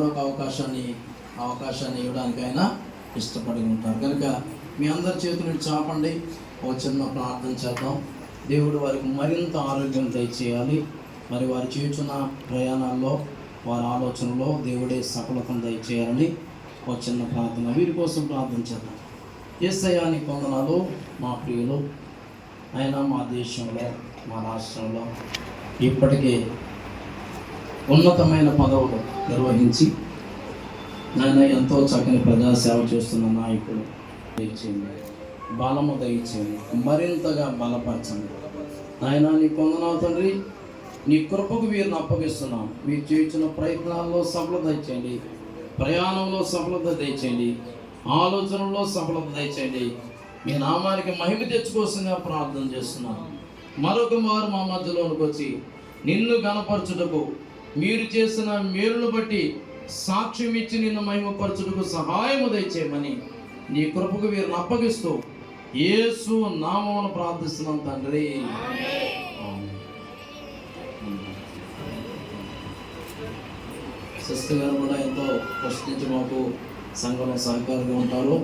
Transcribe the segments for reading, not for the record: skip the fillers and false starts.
మరొక అవకాశాన్ని ఇవ్వడానికైనా ఇష్టపడి ఉంటారు. కనుక మీ అందరి చేతులు చాపండి, ఒక చిన్న ప్రార్థన చేద్దాం. దేవుడు వారికి మరింత ఆరోగ్యం దయచేయాలి. మరి వారు చేస్తున్న ప్రయాణాల్లో, వారి ఆలోచనలో దేవుడే సఫలతను దయచేయాలని ఒక చిన్న ప్రార్థన, వీరి కోసం ప్రార్థన చేద్దాం. యేసయ్యా నీకు వందనాలు. మా ప్రియులు అయినా మా దేశంలో, మా రాష్ట్రంలో ఇప్పటికే ఉన్నతమైన పదవులు నిర్వహించి నాయన ఎంతో చక్కని ప్రజాసేవ చేస్తున్న నాయకులు దయచేయండి, బలము దయచేయండి, మరింతగా బలపరచండి నాయన. నీ వందనాలు తండ్రి. నీ కృపకు వీరిని అప్పగిస్తున్నాం. మీరు చేయించిన ప్రయత్నాల్లో సఫలత దయచేయండి, ప్రయాణంలో సఫలత దయచేయండి, ఆలోచనలో సఫలత దయచేయండి. మీ నామానికి మహిమ తెచ్చుకోసంగా ప్రార్థన చేస్తున్నాను. మరొక మారు మా మధ్యలోనికి వచ్చి నిన్ను గణపరచుటకు, మీరు చేసిన మేలును బట్టి సాక్ష్యం ఇచ్చి నిన్ను మహిమపరచుటకు సహాయము దయచేయమని నీ కృపకు వీరిని అప్పగిస్తూ యేసు నామమున ప్రార్థిస్తున్నాం తండ్రి. సిస్టర్ గారు కూడా ఎంతో ప్రశ్నించి మాకు సంఘంలో సహకారంగా ఉంటారు.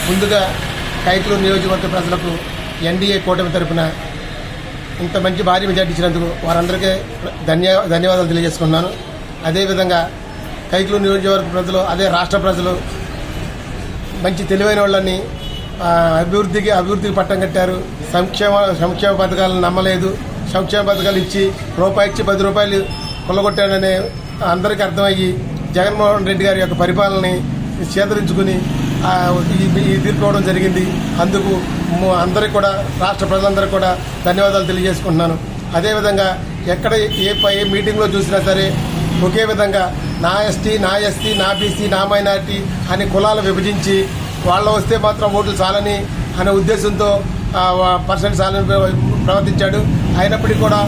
ముందుగా కైకలూరు నియోజకవర్గ ప్రజలకు ఎన్డీఏ కూటమి తరపున ఇంత మంచి భారీ మెజార్టీ ఇచ్చినందుకు వారందరికీ ధన్యవాదాలు తెలియజేసుకున్నాను. అదేవిధంగా కైకలూరు నియోజకవర్గ ప్రజలు, అదే రాష్ట్ర ప్రజలు మంచి తెలివైన వాళ్ళని అభివృద్ధికి పట్టం కట్టారు. సంక్షేమ పథకాలను నమ్మలేదు. సంక్షేమ పథకాలు ఇచ్చి రూపాయి ఇచ్చి 10 రూపాయలు కొల్లగొట్టాడనే అందరికీ అర్థమయ్యి జగన్మోహన్ రెడ్డి గారి యొక్క పరిపాలనని చేదరించుకుని ఈ తీర్పుకోవడం జరిగింది. అందుకు అందరికీ కూడా, రాష్ట్ర ప్రజలందరికీ కూడా ధన్యవాదాలు తెలియజేసుకుంటున్నాను. అదేవిధంగా ఎక్కడ ఏ మీటింగ్లో చూసినా సరే ఒకే విధంగా నా ఎస్టీ, నా ఎస్సీ, నా బీసీ, నా మైనార్టీ అని కులాలు విభజించి వాళ్ళ వస్తే మాత్రం ఓట్లు చాలని అనే ఉద్దేశంతో పర్సెంట్ చాలని ప్రవర్తించాడు. అయినప్పటికీ కూడా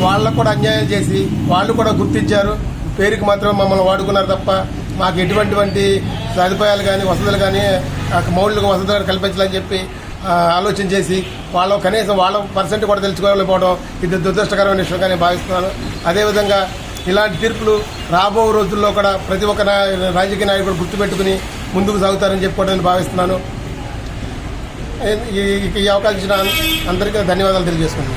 వాళ్ళకు కూడా అన్యాయం చేసి వాళ్ళు కూడా గుర్తించారు. పేరుకి మాత్రం మమ్మల్ని వాడుకున్నారు తప్ప మాకు ఎటువంటి సదుపాయాలు కానీ, వసతులు కానీ, మౌలిక వసతులు కల్పించాలని చెప్పి ఆలోచన చేసి కనీసం వాళ్ళ పర్సెంట్ కూడా తెలుసుకోలేకపోవడం ఇది దురదృష్టకరమైన విషయంగా నేను భావిస్తున్నాను. అదేవిధంగా ఇలాంటి తీర్పులు రాబో రోజుల్లో కూడా ప్రతి ఒక్క రాజకీయ నాయకుడు గుర్తుపెట్టుకుని ముందుకు సాగుతారని చెప్పుకోవడం నేను భావిస్తున్నాను. ఈ అవకాశం ఇచ్చిన అందరికీ ధన్యవాదాలు తెలియజేసుకున్నాను.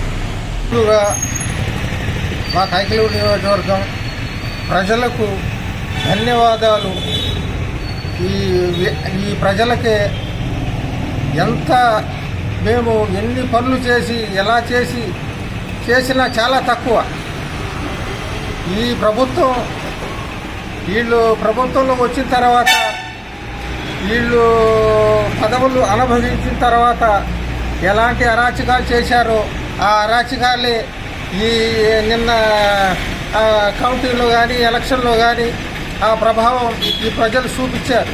మా కైకలూరు నియోజకవర్గం ప్రజలకు ధన్యవాదాలు. ఈ ప్రజలకే మేము ఎన్ని పనులు చేసి ఎలా చేసినా చాలా తక్కువ. ఈ ప్రభుత్వం వీళ్ళు ప్రభుత్వంలో వచ్చిన తర్వాత, వీళ్ళు పదవులు అనుభవించిన తర్వాత ఎలాంటి అరాచకాలు చేశారో ఆ అరాచకాలే ఈ నిన్న కౌంటీలో కానీ ఎలక్షన్లో కానీ ఆ ప్రభావం ఈ ప్రజలు చూపించారు.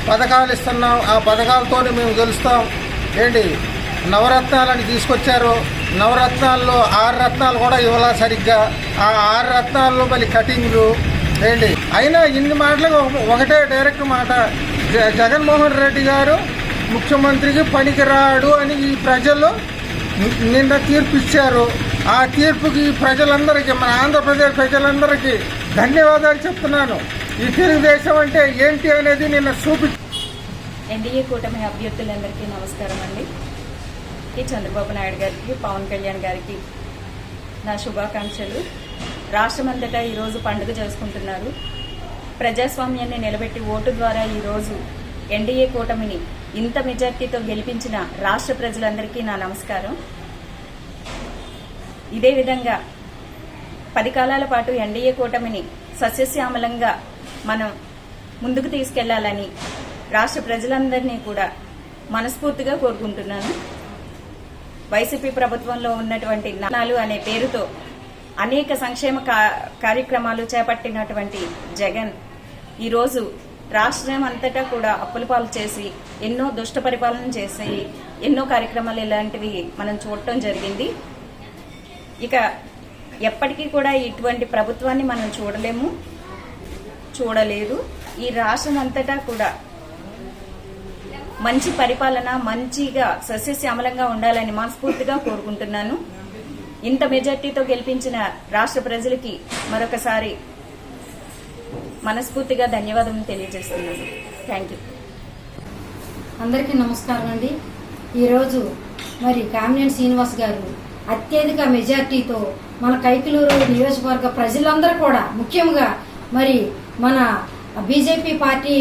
పథకాలు ఇస్తున్నాం, ఆ పథకాలతోనే మేము గెలుస్తాం. నవరత్నాలని తీసుకొచ్చారు. నవరత్నాల్లో 6 రత్నాలు కూడా ఇవ్వాల సరిగ్గా. ఆ 6 రత్నాల్లో మళ్ళీ కటింగ్లు అయినా ఇన్ని మాటలు ఒకటే డైరెక్ట్ మాట, జగన్మోహన్ రెడ్డి గారు ముఖ్యమంత్రికి పనికిరాడు అని ఈ ప్రజలు నిన్న తీర్పు ఇచ్చారు. ఆ తీర్పుకి ప్రజలందరికీ, మన ఆంధ్రప్రదేశ్ ప్రజలందరికీ ధన్యవాదాలు చెప్తున్నాను. ఈ తెలుగుదేశం అంటే ఏంటి అనేది నిన్న ఎన్డీఏ కూటమి అభ్యర్థులందరికీ నమస్కారం అండి. చంద్రబాబు నాయుడు గారికి, పవన్ కళ్యాణ్ గారికి నా శుభాకాంక్షలు. రాష్ట్రమంతటా ఈరోజు పండుగ చేసుకుంటున్నారు. ప్రజాస్వామ్యాన్ని నిలబెట్టి ఓటు ద్వారా ఈరోజు ఎన్డీఏ కూటమిని ఇంత మెజార్టీతో గెలిపించిన రాష్ట్ర ప్రజలందరికీ నా నమస్కారం. ఇదే విధంగా 10 కాలాల పాటు ఎన్డీఏ కూటమిని సస్యశ్యామలంగా మనం ముందుకు తీసుకెళ్లాలని రాష్ట్ర ప్రజలందరినీ కూడా మనస్ఫూర్తిగా కోరుకుంటున్నాను. వైసీపీ ప్రభుత్వంలో ఉన్నటువంటి నాలు అనే పేరుతో అనేక సంక్షేమ కార్యక్రమాలు చేపట్టినటువంటి జగన్ ఈరోజు రాష్ట్రం అంతటా కూడా అప్పుల పాలు చేసి ఎన్నో దుష్ట పరిపాలన చేసి ఎన్నో కార్యక్రమాలు ఇలాంటివి మనం చూడటం జరిగింది. ఇక ఎప్పటికీ కూడా ఇటువంటి ప్రభుత్వాన్ని మనం చూడలేదు. ఈ రాష్ట్రం అంతటా కూడా మంచి పరిపాలన, మంచిగా సస్యశ్యామలంగా ఉండాలని మనస్ఫూర్తిగా కోరుకుంటున్నాను. ఇంత మెజార్టీతో గెలిపించిన రాష్ట్ర ప్రజలకి మరొకసారి మనస్ఫూర్తిగా ధన్యవాదాలు తెలియజేస్తున్నాను. Thank you. అందరికీ నమస్కారం అండి. ఈరోజు మరి కామినేని శ్రీనివాస్ గారు అత్యధిక మెజార్టీతో మన కైకలూరు నియోజకవర్గ ప్రజలందరూ కూడా, ముఖ్యంగా మరి మన బీజేపీ పార్టీ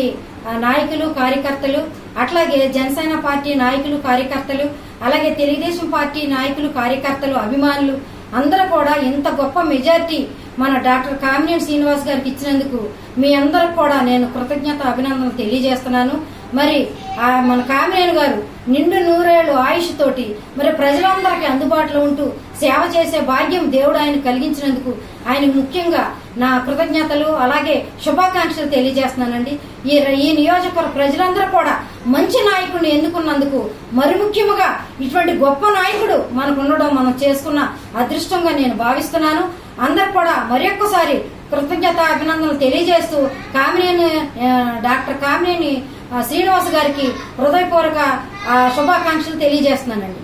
నాయకులు, కార్యకర్తలు, అట్లాగే జనసేన పార్టీ నాయకులు, కార్యకర్తలు, అలాగే తెలుగుదేశం పార్టీ నాయకులు, కార్యకర్తలు, అభిమానులు అందరూ కూడా ఇంత గొప్ప మెజార్టీ మన డాక్టర్ కామినేని శ్రీనివాస్ గారికి ఇచ్చినందుకు మీ అందరికి కూడా నేను కృతజ్ఞత అభినందనలు తెలియజేస్తున్నాను. మరి మన కామినేని గారు నిండు 100 ఏళ్లు ఆయుష్ తోటి మరి ప్రజలందరికీ అందుబాటులో ఉంటూ సేవ చేసే భాగ్యం దేవుడు ఆయన కలిగించినందుకు ఆయన ముఖ్యంగా నా కృతజ్ఞతలు అలాగే శుభాకాంక్షలు తెలియజేస్తున్నానండి. ఈ నియోజకవర్గ ప్రజలందరూ కూడా మంచి నాయకుడిని ఎన్నుకున్నందుకు, మరి ముఖ్యంగా ఇటువంటి గొప్ప నాయకుడు మనకు ఉండడం మనం చేసుకున్న అదృష్టంగా నేను భావిస్తున్నాను. అందరు కూడా మరొక్కసారి కృతజ్ఞత అభినందనలు తెలియజేస్తూ డాక్టర్ కామినేని శ్రీనివాస్ గారికి హృదయపూర్వక శుభాకాంక్షలు తెలియజేస్తున్నానండి.